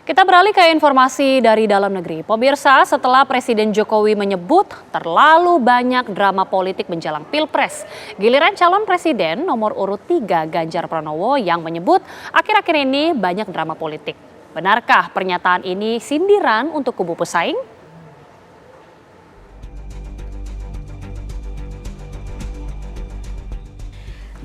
Kita beralih ke informasi dari dalam negeri. Pemirsa, setelah Presiden Jokowi menyebut terlalu banyak drama politik menjelang Pilpres, giliran calon presiden nomor urut 3 Ganjar Pranowo yang menyebut akhir-akhir ini banyak drama politik. Benarkah pernyataan ini sindiran untuk kubu pesaing?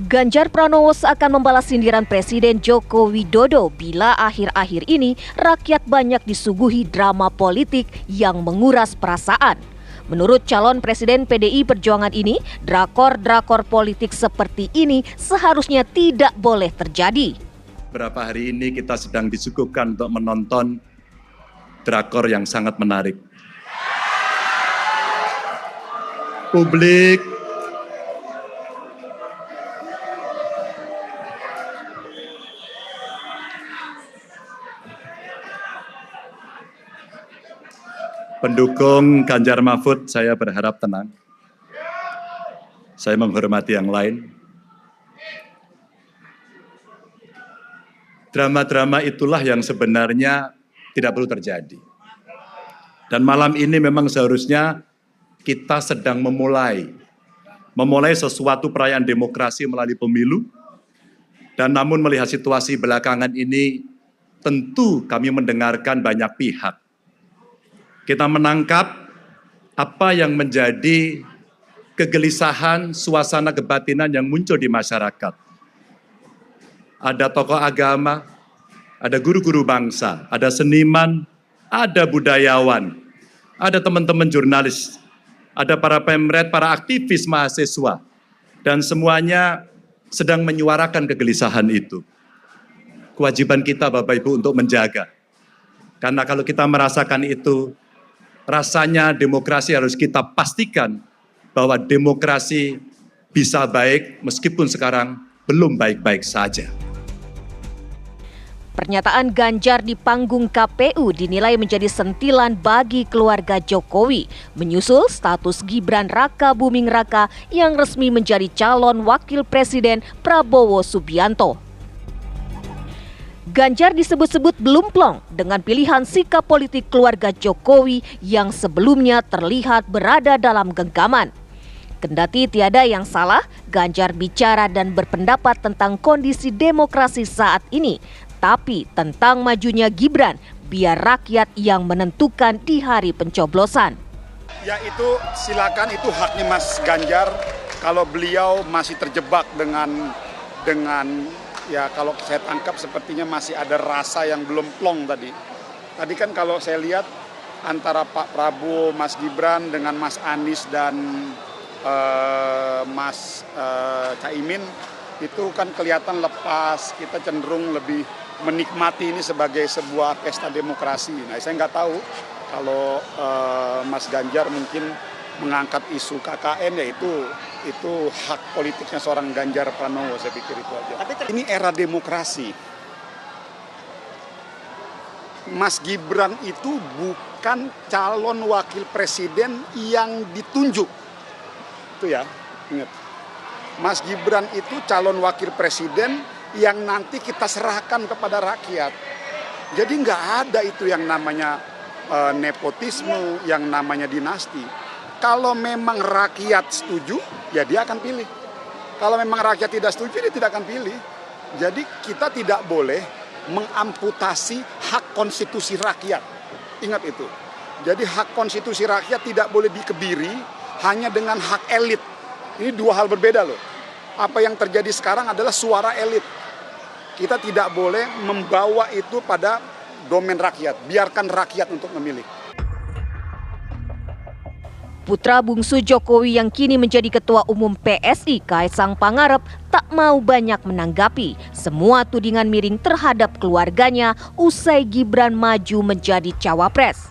Ganjar Pranowo seakan membalas sindiran Presiden Joko Widodo bila akhir-akhir ini rakyat banyak disuguhi drama politik yang menguras perasaan. Menurut calon Presiden PDI Perjuangan ini, drakor-drakor politik seperti ini seharusnya tidak boleh terjadi. Beberapa hari ini kita sedang disuguhkan untuk menonton drakor yang sangat menarik. Publik pendukung Ganjar Mahfud, saya berharap tenang. Saya menghormati yang lain. Drama-drama itulah yang sebenarnya tidak perlu terjadi. Dan malam ini memang seharusnya kita sedang memulai sesuatu perayaan demokrasi melalui pemilu. Dan namun melihat situasi belakangan ini, tentu kami mendengarkan banyak pihak. Kita menangkap apa yang menjadi kegelisahan, suasana kebatinan yang muncul di masyarakat. Ada tokoh agama, ada guru-guru bangsa, ada seniman, ada budayawan, ada teman-teman jurnalis, ada para pemret, para aktivis mahasiswa, dan semuanya sedang menyuarakan kegelisahan itu. Kewajiban kita Bapak Ibu untuk menjaga. Karena kalau kita merasakan itu, rasanya demokrasi harus kita pastikan bahwa demokrasi bisa baik meskipun sekarang belum baik-baik saja. Pernyataan Ganjar di panggung KPU dinilai menjadi sentilan bagi keluarga Jokowi, menyusul status Gibran Raka Buming Raka yang resmi menjadi calon wakil presiden Prabowo Subianto. Ganjar disebut-sebut belum plong dengan pilihan sikap politik keluarga Jokowi yang sebelumnya terlihat berada dalam genggaman. Kendati tiada yang salah, Ganjar bicara dan berpendapat tentang kondisi demokrasi saat ini, tapi tentang majunya Gibran biar rakyat yang menentukan di hari pencoblosan. Ya itu silakan, itu haknya Mas Ganjar. Kalau beliau masih terjebak dengan ya kalau saya tangkap sepertinya masih ada rasa yang belum plong tadi. Tadi kan kalau saya lihat antara Pak Prabowo, Mas Gibran dengan Mas Anies dan Mas Caimin itu kan kelihatan lepas, kita cenderung lebih menikmati ini sebagai sebuah pesta demokrasi. Nah, saya nggak tahu kalau Mas Ganjar mungkin mengangkat isu KKN, ya itu hak politiknya seorang Ganjar Pranowo, saya pikir itu aja. Tapi ini era demokrasi. Mas Gibran itu bukan calon wakil presiden yang ditunjuk. Itu ya, ingat. Mas Gibran itu calon wakil presiden yang nanti kita serahkan kepada rakyat. Jadi nggak ada itu yang namanya nepotisme, yang namanya dinasti. Kalau memang rakyat setuju, ya dia akan pilih. Kalau memang rakyat tidak setuju, dia tidak akan pilih. Jadi kita tidak boleh mengamputasi hak konstitusi rakyat. Ingat itu. Jadi hak konstitusi rakyat tidak boleh dikebiri hanya dengan hak elit. Ini dua hal berbeda loh. Apa yang terjadi sekarang adalah suara elit. Kita tidak boleh membawa itu pada domain rakyat. Biarkan rakyat untuk memilih. Putra bungsu Jokowi yang kini menjadi Ketua Umum PSI, Kaisang Pangarep, tak mau banyak menanggapi semua tudingan miring terhadap keluarganya usai Gibran maju menjadi cawapres.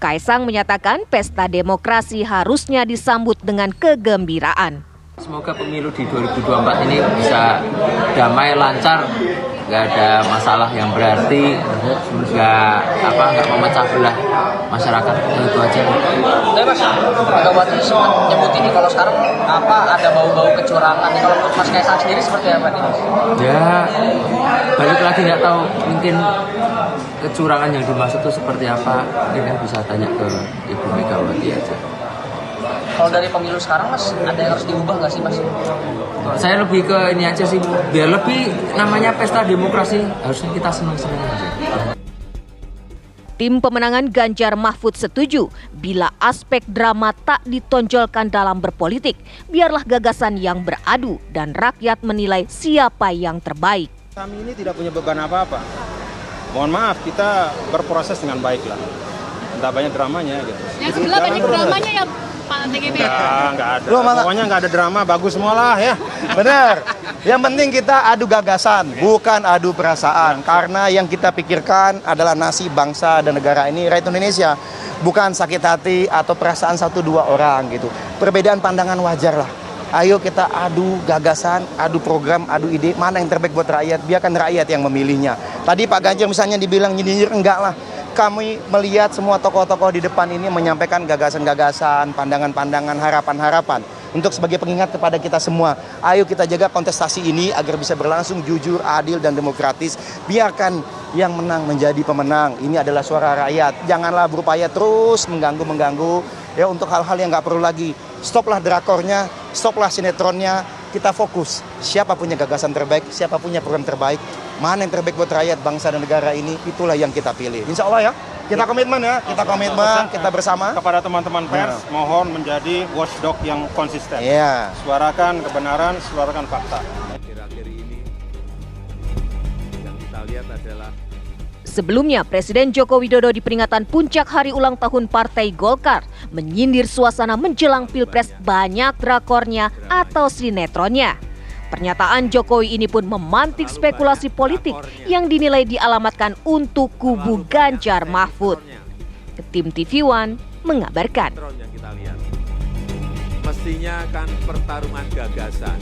Kaisang menyatakan pesta demokrasi harusnya disambut dengan kegembiraan. Semoga pemilu di 2024 ini bisa damai, lancar, nggak ada masalah yang berarti, nggak memecah belah masyarakat. Itu aja. Tapi Mas, Megawati sempat nyebut ini kalau sekarang ada bau-bau kecurangan. Kalau menurut Mas Kaisang sendiri seperti apa nih Mas? Ya balik lagi nggak tahu, mungkin kecurangan yang dimaksud itu seperti apa, mungkin kan bisa tanya ke Ibu Megawati aja. Kalau dari pemilu sekarang Mas, ada yang harus diubah nggak sih Mas? Saya lebih ke ini aja sih, biar lebih namanya pesta demokrasi, harusnya kita senang-senang aja. Tim pemenangan Ganjar Mahfud setuju bila aspek drama tak ditonjolkan dalam berpolitik, biarlah gagasan yang beradu dan rakyat menilai siapa yang terbaik. Kami ini tidak punya beban apa-apa. Mohon maaf, kita berproses dengan baik lah. Tidak banyak dramanya gitu. Yang sebelah banyak dramanya ya Pak TGB. Nggak ada. Pokoknya nggak ada drama, bagus semua lah ya. Benar. Yang penting kita adu gagasan, bukan adu perasaan. Karena yang kita pikirkan adalah nasib bangsa dan negara ini, rakyat Indonesia. Bukan sakit hati atau perasaan 1-2 orang gitu. Perbedaan pandangan wajar lah. Ayo kita adu gagasan, adu program, adu ide, mana yang terbaik buat rakyat, biarkan rakyat yang memilihnya. Tadi Pak Ganjar misalnya dibilang nyinyir, enggak lah. Kami melihat semua tokoh-tokoh di depan ini menyampaikan gagasan-gagasan, pandangan-pandangan, harapan-harapan. Untuk sebagai pengingat kepada kita semua, ayo kita jaga kontestasi ini agar bisa berlangsung jujur, adil, dan demokratis. Biarkan yang menang menjadi pemenang. Ini adalah suara rakyat. Janganlah berupaya terus mengganggu ya untuk hal-hal yang nggak perlu lagi. Stoplah drakornya, stoplah sinetronnya. Kita fokus. Siapa punya gagasan terbaik, siapa punya program terbaik, mana yang terbaik buat rakyat, bangsa, dan negara ini, itulah yang kita pilih. Insya Allah ya. Kita komitmen ya, kita bersama. Kepada teman-teman pers, mohon menjadi watchdog yang konsisten. Iya. Suarakan kebenaran, suarakan fakta. Akhir-akhir ini yang kita lihat adalah Sebelumnya, Presiden Joko Widodo di peringatan puncak hari ulang tahun Partai Golkar menyindir suasana menjelang Pilpres banyak drakornya atau sinetronnya. Pernyataan Jokowi ini pun memantik spekulasi politik yang dinilai dialamatkan untuk kubu Ganjar Mahfud. Tim TV One mengabarkan. yang kita lihat mestinya kan pertarungan gagasan.